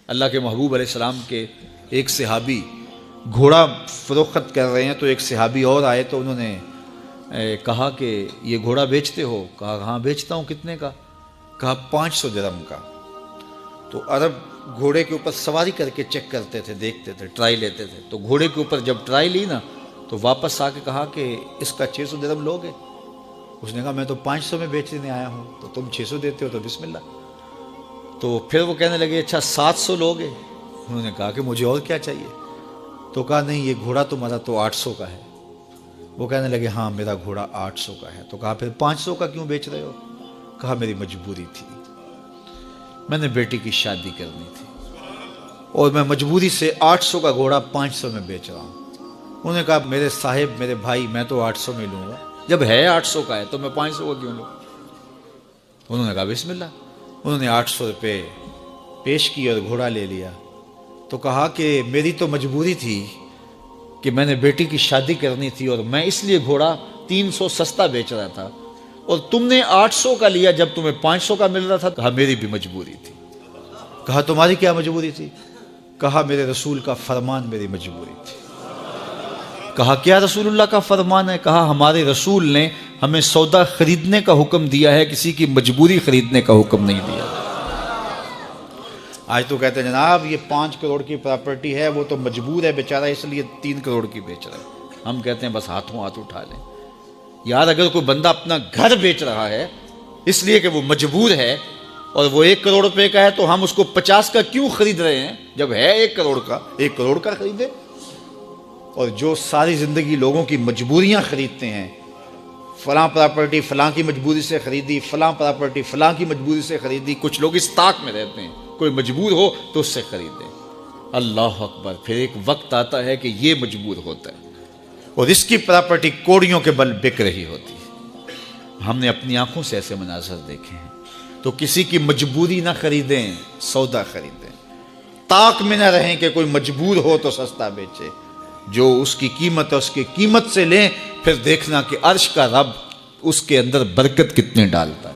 اللہ کے محبوب علیہ السلام کے ایک صحابی گھوڑا فروخت کر رہے ہیں، تو ایک صحابی اور آئے تو انہوں نے کہا کہ یہ گھوڑا بیچتے ہو؟ کہا ہاں بیچتا ہوں۔ کتنے کا؟ کہا 500 درہم کا۔ تو عرب گھوڑے کے اوپر سواری کر کے چیک کرتے تھے، دیکھتے تھے، ٹرائی لیتے تھے۔ تو گھوڑے کے اوپر جب ٹرائی لی نا تو واپس آ کے کہا کہ اس کا 600 درہم لوگے؟ اس نے کہا میں تو 500 میں بیچنے آیا ہوں، تو تم 600 دیتے ہو تو بسم اللہ۔ تو پھر وہ کہنے لگے اچھا 700 لوگے؟ انہوں نے کہا کہ مجھے اور کیا چاہیے؟ تو کہا نہیں یہ گھوڑا تمہارا تو 800 کا ہے۔ وہ کہنے لگے ہاں میرا گھوڑا 800 کا ہے۔ تو کہا پھر 500 کا کیوں بیچ رہے ہو؟ کہا میری مجبوری تھی، میں نے بیٹی کی شادی کرنی تھی اور میں مجبوری سے 800 کا گھوڑا 500 میں بیچ رہا ہوں۔ انہوں نے کہا میرے صاحب، میرے بھائی، میں تو 800 میں لوں گا، جب ہے 800 کا ہے تو میں 500 کا کیوں لوں؟ انہوں نے کہا بسم اللہ۔ انہوں نے 800 روپے پیش کی اور گھوڑا لے لیا۔ تو کہا کہ میری تو مجبوری تھی کہ میں نے بیٹی کی شادی کرنی تھی اور میں اس لیے گھوڑا 300 سستا بیچ رہا تھا، اور تم نے 800 کا لیا جب تمہیں 500 کا مل رہا تھا۔ کہا میری بھی مجبوری تھی۔ کہا تمہاری کیا مجبوری تھی؟ کہا میرے رسول کا فرمان میری مجبوری تھی۔ کہا کیا رسول اللہ کا فرمان ہے؟ کہا ہمارے رسول نے ہمیں سودا خریدنے کا حکم دیا ہے، کسی کی مجبوری خریدنے کا حکم نہیں دیا۔ آج تو کہتے ہیں جناب یہ 5 کروڑ کی پراپرٹی ہے، وہ تو مجبور ہے بیچارہ اس لیے 3 کروڑ کی بیچ رہا ہے۔ ہم کہتے ہیں بس ہاتھوں ہاتھ اٹھا لیں۔ یار اگر کوئی بندہ اپنا گھر بیچ رہا ہے اس لیے کہ وہ مجبور ہے اور وہ 1 کروڑ روپے کا ہے، تو ہم اس کو 50 کا کیوں خرید رہے ہیں؟ جب ہے 1 کروڑ کا، 1 کروڑ کا خریدے۔ اور جو ساری زندگی لوگوں کی مجبوریاں خریدتے ہیں، فلاں پراپرٹی فلاں کی مجبوری سے خریدی، فلاں پراپرٹی فلاں کی مجبوری سے خریدی، کچھ لوگ اس طاق میں رہتے ہیں کوئی مجبور ہو تو اس سے خریدیں۔ اللہ اکبر، پھر ایک وقت آتا ہے کہ یہ مجبور ہوتا ہے اور اس کی پراپرٹی کوڑیوں کے بل بک رہی ہوتی ہے۔ ہم نے اپنی آنکھوں سے ایسے مناظر دیکھے ہیں۔ تو کسی کی مجبوری نہ خریدیں، سودا خریدیں۔ طاق میں نہ رہیں کہ کوئی مجبور ہو تو سستا بیچے۔ جو اس کی قیمت ہے اس کی قیمت سے لیں، پھر دیکھنا کہ عرش کا رب اس کے اندر برکت کتنے ڈالتا۔